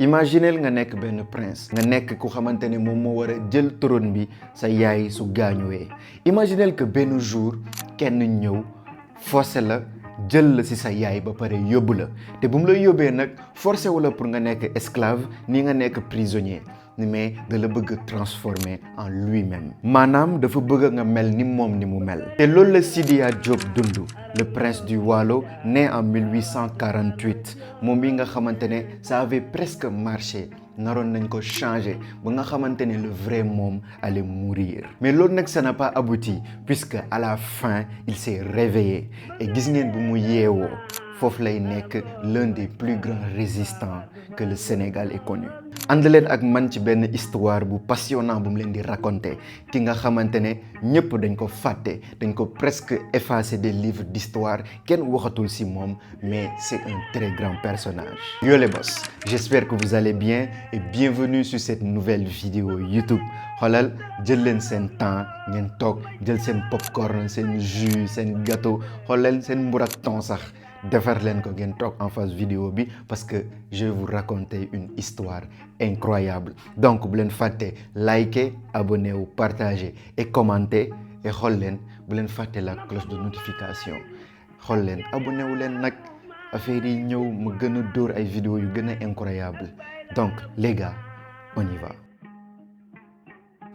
imaginez nga nekk benn prince nga nekk ku xamante ne moom moo war a jël trône bi sa yaay su gaañuwee imaginez que benn jour kenn ñëw forcé la jël la ci sa yaay ba pare yóbbu la te bu mu la yóbbee nag forcé wu la pour nga nekk esclave ni nga nekk prisonnier mais da la bëgg transformer en lui-même maanaam dafa bëgg nga mel ni moom ni mu mel te loolu la Sidiya Diop dund le prince du Waalo né en 1848 moom mi nga xamante ne ça avait presque marché naroon nañ ko changer ba nga xamante ne le vrai moom allait mourir mais loolu nag ça n'a pas abouti puisque à la fin il s'est réveillé et gis ngeen bu mu yeewoo foofu lay nekk l'un des plus grands résistants que le Sénégal ait connu ànd leen ak man ci benn histoire bu passionnant bu mu leen di raconter ki nga xamante ne ñëpp dañ ko fàtte dañ ko presque effacé des livres d'histoire kenn waxatul ci moom mais c'est un très grand personnage. Yo les boss, j'espère que vous allez bien et bienvenue sur cette nouvelle vidéo YouTube. Xoolal jël leen seen temps ngeen toog jël seen popcorn seen jus seen gâteau xoolal seen mbur ak thon sax defar leen ko ngeen toog en face vidéo bi parce que je vais vous raconter une histoire incroyable donc bu leen fàtte liker abonner wu partager et commenter et xool leen bu leen fàtte la cloche de notification xool leen abonné wu leen nag affaire yi ñëw ma gën a dóor ay vidéo yu gën a incroyable donc les gars on y va.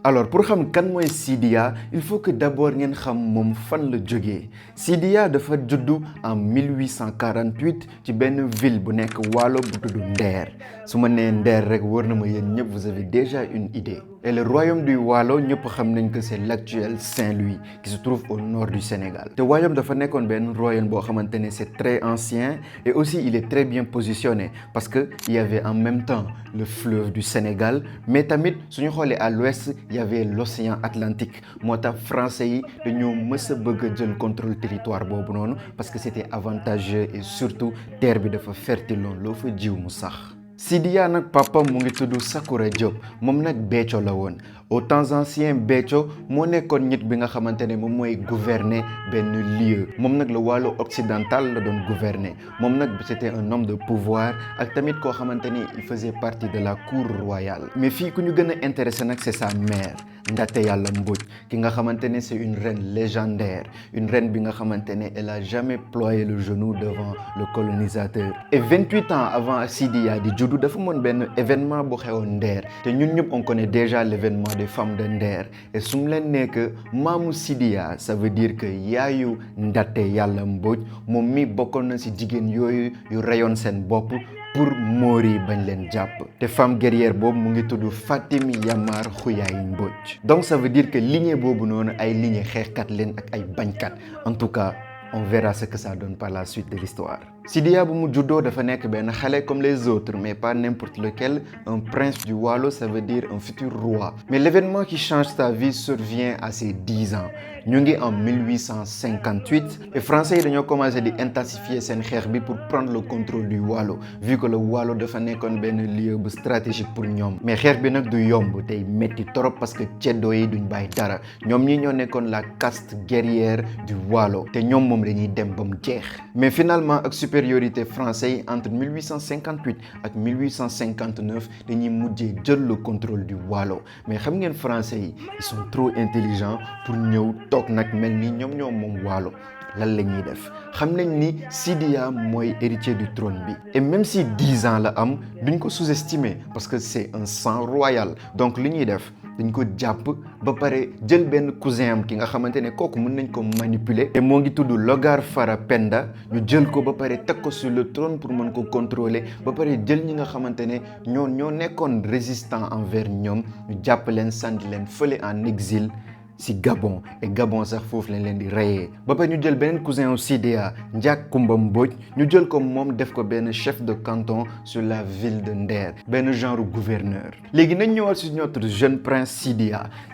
Alors pour xam kan mooy Sidiya il faut que d'abord ngeen xam moom fan la jógee Sidiya dafa juddu en 1848 ci benn ville bu nekk Waalo bu tudd Nder su ma nee Nder rek wër na ma yéen ñëpp vous avez déjà une idée et le royaume du Waalo ñëpp xam nañ que c'est l'actuel Saint-Louis qui se trouve au nord du Sénégal te royaume dafa nekkoon benn royaume boo xamante ne c'est très ancien et aussi il est très bien positionné parce que il y avait en même temps le fleuve du Sénégal mais tamit suñu xoolee à l'ouest il y avait l'océan Atlantique moo tax français yi dañoo mës a bëgg a jël contrôle territoire boobu noonu parce que c'était avantageux et surtout terre bi dafa fertile loon loo fa jiw mu sax. Sidiya nag papa mu ngi tudd Sakura Diop moom nag Béthio la woon au temps ancien Béthio moo nekkoon nit bi nga xamante ne moom mooy gouverner benn lieu moom nag le Waalo occidental la doon gouverner moom nag c'était un homme de pouvoir ak tamit koo xamante ni il faisait partie de la cour royale mais fii ku ñu gën a intéressé nag c'est sa mère Ndaté Yalla Mbodj ki nga xamante ne c'est une reine légendaire une reine bi nga xamante ne elle a jamais ployé le genou devant le colonisateur et 28 ans avant Sidiya di juddu dafa moon benn événement bu xewoon Nder te ñun ñëpp on connaît déjà l'événement des femmes de Nder et su mu leen nee que maamu Sidiya ça veut dire que yaayu Ndaté Yalla Mbodj moom mi bokkoon na ci jigéen yooyu yu reyoon seen bopp pour Mori bañ leen jàpp te femme guerrière boobu mu ngi tudd Fatim Yamar Khouyaye Mbodj donc ça veut dire que lignée boobu noonu ay lignée xeexkat leen ak ay bañkat en tout cas on verra ce que ça donne par la suite de l'histoire. Sidiya bu mu juddoo dafa nekk benn xale comme les autres mais pas n'importe lequel un prince du Waalo ça veut dire un futur roi mais l'événement qui change sa vie survient à ses 10 ans ñu ngi en 1858 et français yi dañoo commencé di intensifier seen xeex bi pour prendre le contrôle du Waalo vu que le Waalo dafa nekkoon benn lieu bu stratégique pour ñoom mais xeex bi nag du yomb tey metti trop parce que ceddo yi duñ bàyyi dara ñoom ñi ñoo nekkoon la caste guerrière du Waalo te ñoom moom dañuy dem ba mu jeex mais finalement ak supériorité français yi entre 1858 ak 1859 dañuy mujjee jël le contrôle du Waalo mais xam ngeen français yi ils sont trop intelligents pour ñëw toog nag mel ni ñoom moom Waalo lan la ñuy def xam nañ ni Sidiya mooy héritier du trône bi et même si 10 ans la am duñ ko sous-estimer parce que c'est un sang royal donc li ñuy def dañ ko jàpp ba pare jël benn cousin am ki nga xamante ne kooku mën nañ ko manipuler te moo ngi tudd Logar Fara Penda ñu jël ko ba pare teg ko sur le trône pour mën ko contrôler ba pare jël ñi nga xamante ne ñoo nekkoon résistant envers ñoom ñu jàpp leen sànni leen fële en exil si Gabon et Gabon sax foofu lañ leen di reyee ba pare ñu jël beneen cousin au Sidiya Ndiak Kumba Mbodj ñu jël ko moom def ko benn chef de canton sur la ville de Nder benn genre gouverneur léegi nañ ñëwaat sur notre jeune prince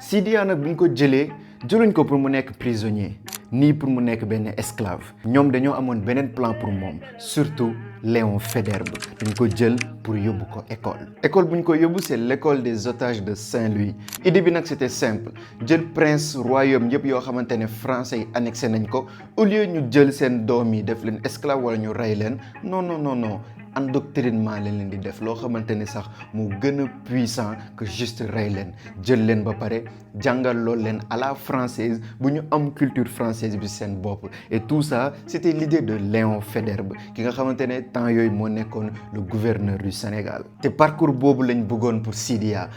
Sidiya nag bu ñu ko jëluñ ko pour mu nekk prisonnier nii pour mu nekk benn esclave ñoom dañoo amoon beneen plan pour moom surtout Léon Faidherbe dañ ko jël pour yóbbu ko école bu ñu ko yóbbu c'est l'école des otages de Saint-Louis idée bi nag c'était simple jël prince royaume yëpp yoo xamante ne français yi annexé nañ ko au lieu ñu jël seen doom yi def leen esclave wala ñu rey leen non endoctrinement lañ leen di def loo xamante ne sax moo gën a puissant que juste rey leen jël leen ba pare jàngal loolu leen à la française bu ñu am culture française bi seen bopp et tout ça c'était l'idée de Léon Faidherbe ki nga xamante ne temps yooyu moo nekkoon le gouverneur du Sénégal te parcours boobu lañ bëggoon pour Sidiya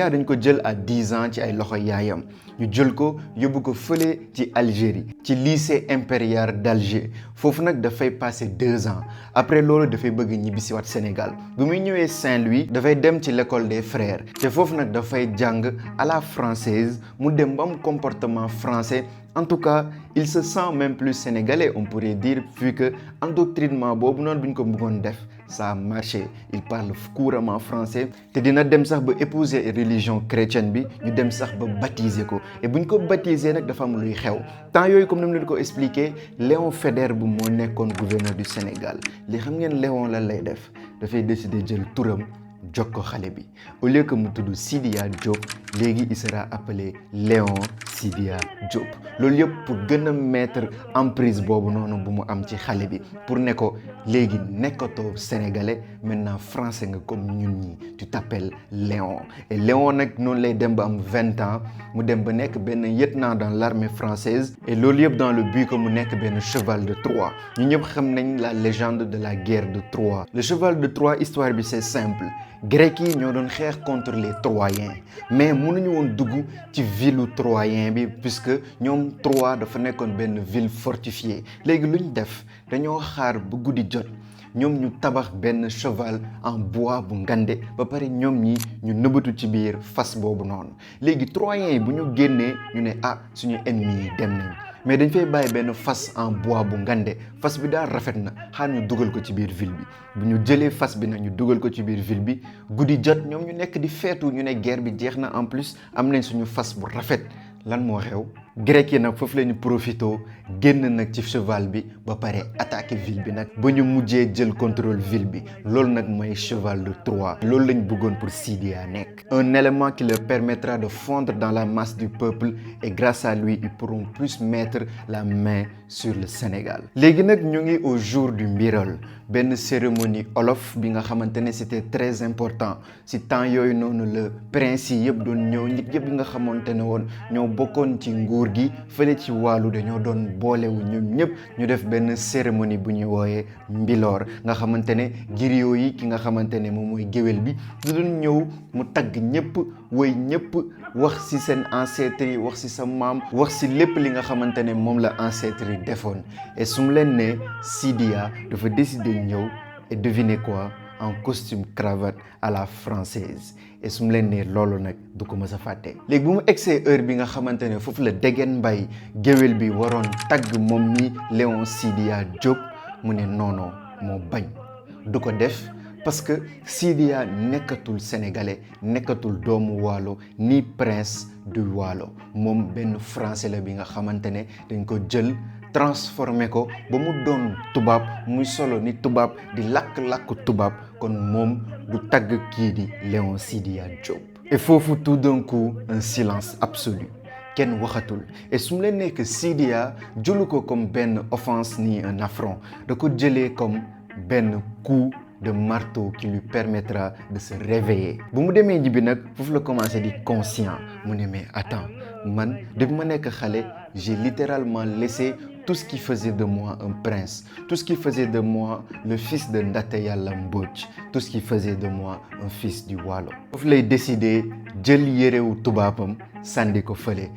dañ ko jël à 10 ans ci ay loxo yaayam ñu jël ko yóbbu ko fële ci Algérie ci lycée impérial d'Alger foofu nag dafay passer 2 ans après loolu dafay bëgg ñibbisiwaat Sénégal bu muy ñëwee Saint-Louis dafay dem ci l'école des frères te foofu nag dafay jàng à la française mu dem ba am comportement français. En tout cas, il se sent même plus sénégalais, on pourrait dire, vu que endoctrinement boobu noonu bu ñu ko bëggoon def ça a marché. Il parle couramment français te dina dem sax ba épouser religion chrétienne bi ñu dem sax ba baptiser ko et bu ñu ko baptiser nag dafa am luy xew temps yooyu comme ni mu leen ko expliqué Léon Faidherbe moo nekkoon gouverneur du Sénégal li xam ngeen Léon lan lay def dafay décider jël turam jox ko xale bi au lieu que mu tudd Sidiya Diop léegi il sera appelé Léon Sidiya Diop loolu yëpp pour gën a mettre emprise boobu noonu bu mu am ci xale bi pour ne ko léegi nekkatoo sénégalais maintenant français nga comme ñun ñi tu t'appelles Léon et Léon nag noonu lay dem ba am 20 ans mu dem ba nekk benn lieutenant dans l'armée française et loolu yëpp dans le but que mu nekk benn cheval de Troie ñu ñëpp xam nañ la légende de la guerre de Troie le cheval de Troie histoire bi c'est simple Grecs yi ñoo doon xeex contre les Troyens mais mënuñu woon dugg ci ville Troyen bi puisque ñoom Troie dafa nekkoon benn ville fortifiée léegi lu ñu def dañoo xaar ba guddi jot ñoom ñu tabax benn cheval en bois bu ngande ba pare ñoom ñi ñu nëbbatu ci biir fas boobu noonu léegi Troyens yi bu ñu génnee ñu ne suñu ennemis yi dem nañ mais dañ fay bàyyi benn fas en bois bu ngande fas bi daal rafet na xaar ñu dugal ko ci biir ville bi bu ñu jëlee fas bi nag ñu dugal ko ci biir ville bi guddi jot ñoom ñu nekk di feetu ñu ne guerre bi jeex na en plus am nañ suñu fas bu rafet lan moo xew grec yi nag foofu la ñu profité génn nag ci cheval bi ba pare attaqué ville bi nag ba ñu mujjee jël contrôle ville bi loolu nag mooy cheval de Troie loolu lañ bëggoon pour Sidiya nekk un élément qui leur permettra de fondre dans la masse du peuple et grâce à lui ils pourront plus mettre la main sur le Sénégal léegi nag ñu ngi au jour du Mbirol benn cérémonie olof bi nga xamante ne c'était très important si temps yooyu noonu le prince yi yëpp doon ñëw nit yëpp nga xamante ne woon ñoo bokkoon ci nguur gi fële ci wàllu dañoo doon boolewu ñoom ñëpp ñu def benn cérémonie bu ñuy wooyee Mbilor nga xamante ne griot yi ki nga xamante ne moom mooy géwél bi du doon ñëw mu tagg ñëpp woy ñëpp wax ci seen ancêtres yi wax ci sa maam wax ci lépp li nga xamante ne moom la ancêtres yi defoon et su mu leen ne Sidiya dafa décider ñëw et devinez quoi en costume cravate à la française et su mu leen nee loolu nag du ko mës a fàtte léegi bu mu egsee heure bi nga xamante ne foofu la Degen Mbay géwél bi waroon tagg moom mi Léon Sidiya Diop mu ne non moo bañ du ko def parce que Sidiya nekkatul sénégalais nekkatul doomu waalo ni prince du waalo moom benn français la bi nga xamante ne dañ ko jël transformé ko ba mu doon tubaab muy solo ni tubaab di làkk-làkk tubaab kon moom du tagg kii di Léon Sidiya Diop et foofu tout d'un coup un silence absolu kenn waxatul et su mu leen nekk Sidiya jëlu ko comme benn offense ni un affront da ko jëlee comme benn coup de marteau qui lui permettra de se réveiller bu mu demee ñibbi nag foofu la commencé di conscient mu ne mais attends man depuis ma nekk xale j'ai littéralement laissé tout ce qui faisait de moi un prince, tout ce qui faisait de moi le fils de Ndate Yalla Mbodj, tout ce qui faisait de moi un fils du Waalo. Foofu lay décider jël yérewu tubaabam sànni ko fële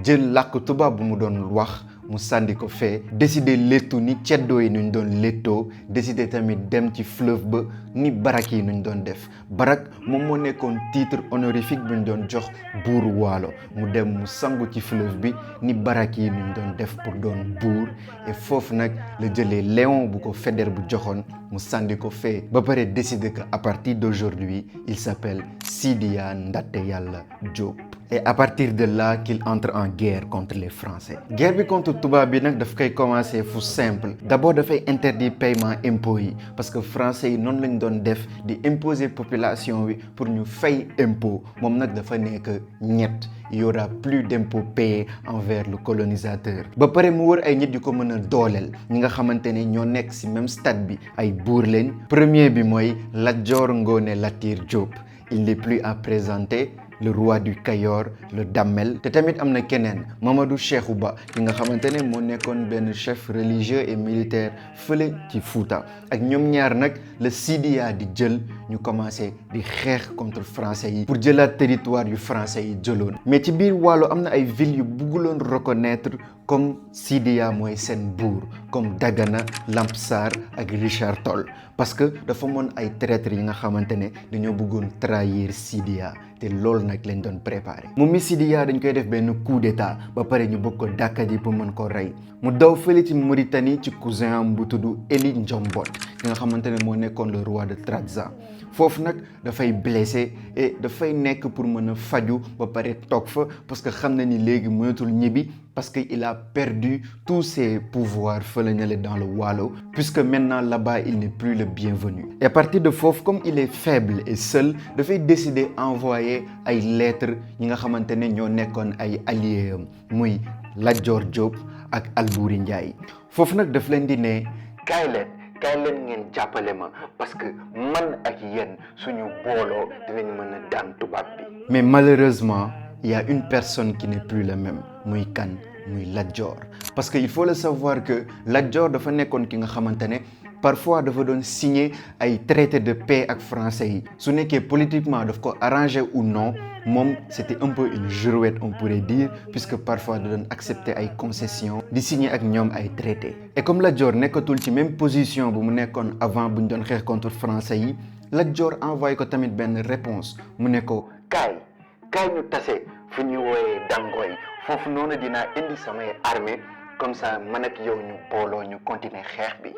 jël làkk tubaab bu mu doon wax mu sànni ko fee décider léttu ni ceddoo yi nuñ doon léttoo décider tamit dem ci fleuve ba ni barak yi nuñ doon def barak moom moo nekkoon titre honorifique bu ñu doon jox buuru waalo mu dem mu sangu ci fleuve bi ni barak yi nuñ doon def pour doon buur et foofu nag la jëlee Léon bu ko Faidherbe bu joxoon mu sànni ko fee ba pare décider que à partir d'aujourd'hui il s'appelle Sidiya Ndaté Yalla Diop et à partir de là qu'il entre en guerre contre les Français. Guerre bi contre tubaab bi nag daf koy commencer fu simple d'abord dafay interdire paiement impôts yi parce que français yi noonu lañ doon def di imposer population bi pour ñu fay impôt moom nag dafa nekk ñett il y aura plus d'impôts payés envers le colonisateur ba pare mu wër ay nit yu ko mën a dooleel ñi nga xamante ne ñoo nekk ci même stade bi ay buur lañ premier bi mooy Lat Dior Ngoné Latyr Diop il n'est plus à présenter le roi du Kayor le Damel te tamit am na keneen Mamadou Cheikhou Ba ki nga xamante ne moo nekkoon benn chef religieux et militaire fële ci Fouta ak ñoom ñaar nag le Sidiya di jël ñu commencé di xeex contre français yi pour jëlaat territoire yu français yi jëloon mais ci biir Waalo am na ay villes yu bugguloon reconnaître comme Sidiya mooy seen buur comme Dagana Lampsar ak Richard Toll parce que dafa moon ay traîtres yi nga xamante ne dañoo bëggoon trahir Sidiya te loolu nag lañ doon préparé moom mi Sidiya dañ koy def benn coup d'état ba pare ñu bëgg ko dàkkadi pour mën ko rey mu daw fële ci Mauritanie ci cousin am bu tudd Eli Ndiombot ki nga xamante ne moo nekkoon le roi de Trarza foofu nag dafay blessé et dafay nekk pour mën a faju ba pare toog fa parce que xam na ni léegi mënatul ñibbi parce que il a perdu tous ses pouvoirs fële na le dans le Waalo puisque maintenant là-bas il n'est plus le bienvenu et à partir de foofu comme il est faible et seul dafay décider envoyer ay lettres ñi nga xamante ne ñoo nekkoon ay alliés am muy Lat Dior Diop ak Alboury Ndiaye foofu nag daf leen di ne kaay leen ngeen jàppale ma parce que man ak yéen suñu booloo dinañ mën a daan tubaab bi mais malheureusement il y a une personne qui n'est plus la même muy kan muy Lat Dior parce que il faut le savoir que Lat Dior dafa nekkoon ki nga xamante ne parfois dafa doon signer ay traité de paix ak français yi su nekkee politiquement daf ko arrangé ou non moom c'était un peu une girouette on pourrait dire puisque parfois da doon accepter ay concessions di signer ak ñoom ay traité et comme Lat Dior nekkatul ci même position bu mu nekkoon avant bu ñu doon xeex contre français yi Lat Dior envoyé ko tamit benn réponse mu ne ko kaay ñu tase fu ñuy wooyee Dangoy foofu noonu dinaa indi samay armée comme ça man ak yow ñu booloo ñu continuer xeex bi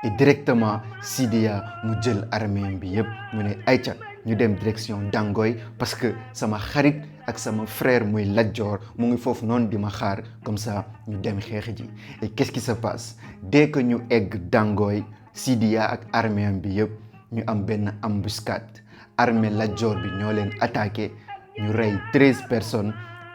et directement Sidiya mu jël armée bi yëpp mu ne ayca ñu dem direction Dangoy parce que sama xarit ak sama frère muy Lat Dior mu ngi foofu noonu di ma xaar comme ça ñu dem xeex ji et qu'est-ce qui se passe dès que ñu egg Dangoy Sidiya ak armée bi yëpp ñu am benn embuscade armée Lat Dior bi ñoo leen attaqué ñu rey 13 personnes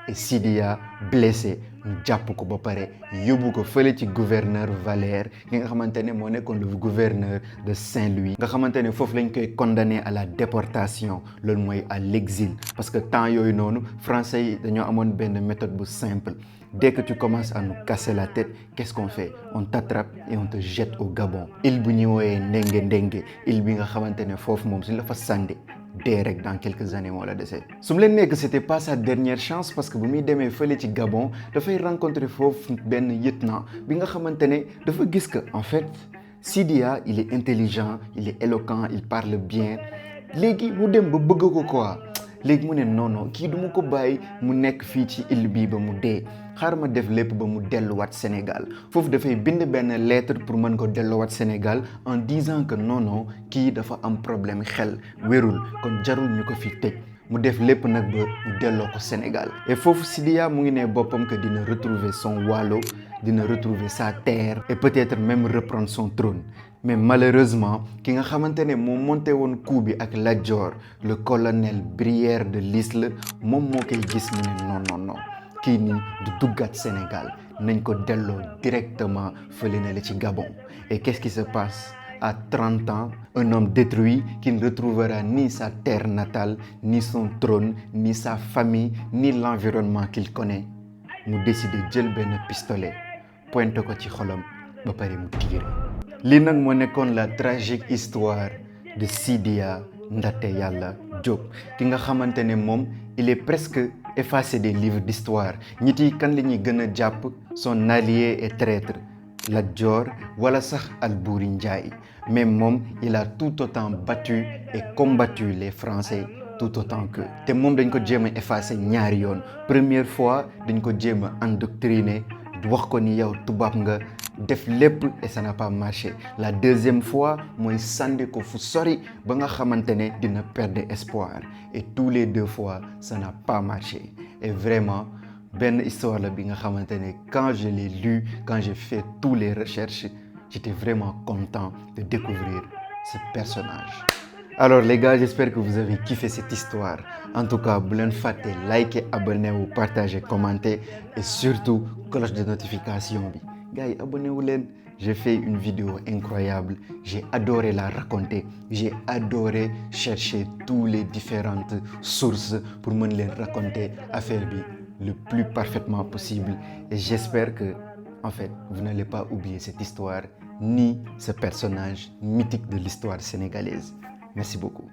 et Sidiya blessé ñu jàpp ko ba pare yóbbu ko fële ci gouverneur Valère ki nga xamante ne moo nekkoon le gouverneur de Saint-Louis nga xamante ne foofu lañ koy condamné à la déportation loolu mooy à l'exil parce que temps yooyu noonu français yi dañoo amoon benn méthode bu simple dès que tu commences à nous casser la tête qu'est-ce qu'on fait on t'attrape et on te jette au Gabon île bu ñuy wooyee Ndenge île bi nga xamante ne foofu moom suñ la fa sànde dee rek dans quelques années moo la dese su mu leen nekk c'était pas sa dernière chance parce que bu muy demee fële ci Gabon dafay rencontrer foofu benn lieutenant bi nga xamante ne dafa gis que en fait Sidiya il est intelligent il est éloquent il parle bien léegi mu dem ba bëgg ko quoi léegi mu ne non kii du ma ko bàyyi mu nekk fii ci île bii ba mu dee xaar ma def lépp ba mu delluwaat Sénégal foofu dafay bind benn lettre pour mën ko delluwaat Sénégal en disant que non kii dafa am problème xel wérul kon jarul ñu ko fi tëj mu def lépp nag ba ñu delloo ko Sénégal et foofu Sidiya mu ngi ne boppam que dina retrouver son Waalo dina retrouver sa terre et peut-être même reprendre son trône mais malheureusement ki nga xamante ne moo monté woon coup bi ak Lat Dior le colonel Brière de L'Isle moom moo koy gis mu ne non kii nii du duggaat Sénégal nañ ko delloo directement fële na la ci Gabon et qu'est-ce qui se passe à 30 ans un homme détruit qui ne retrouvera ni sa terre natale ni son trône ni sa famille ni l'environnement qu'il connaît mu décidé jël benn pistolet pointé ko ci xolam ba pare mu tiire lii nag moo nekkoon la tragique histoire de Sidiya Ndaté Yalla Diop ki nga xamante ne moom il est presque effacé des livres d'histoire nit yi kan la ñuy gën a jàpp son allié et traître Lat Dior wala sax Alboury Ndiaye mais moom il a tout autant battu et combattu les Français tout autant que te moom dañ ko jéem a effacé ñaari yoon première fois dañ ko jéem a endoctriner wax ko ni yow tubaab nga def lépp et ça n'a pas marché. La deuxième fois mooy sànni ko fu sori ba nga xamante ne dina perdre espoir et tous les deux fois ça n'a pas marché. Et vraiment benn histoire la bi nga xamante ne quand je l'ai lu, quand j'ai fait toutes les recherches, j'étais vraiment content de découvrir ce personnage. Alors les gars, j'espère que vous avez kiffé cette histoire. En tout cas, bu leen fàtte liker, abonner wu, partager, commenter et surtout cloche de notification bi. Gars yi abonnez-vous leen. J'ai fait une vidéo incroyable. J'ai adoré la raconter. J'ai adoré chercher toutes les différentes sources pour mën leen raconter affaire bi le plus parfaitement possible. Et j'espère que, en fait, vous n'allez pas oublier cette histoire ni ce personnage mythique de l'histoire sénégalaise. Merci beaucoup.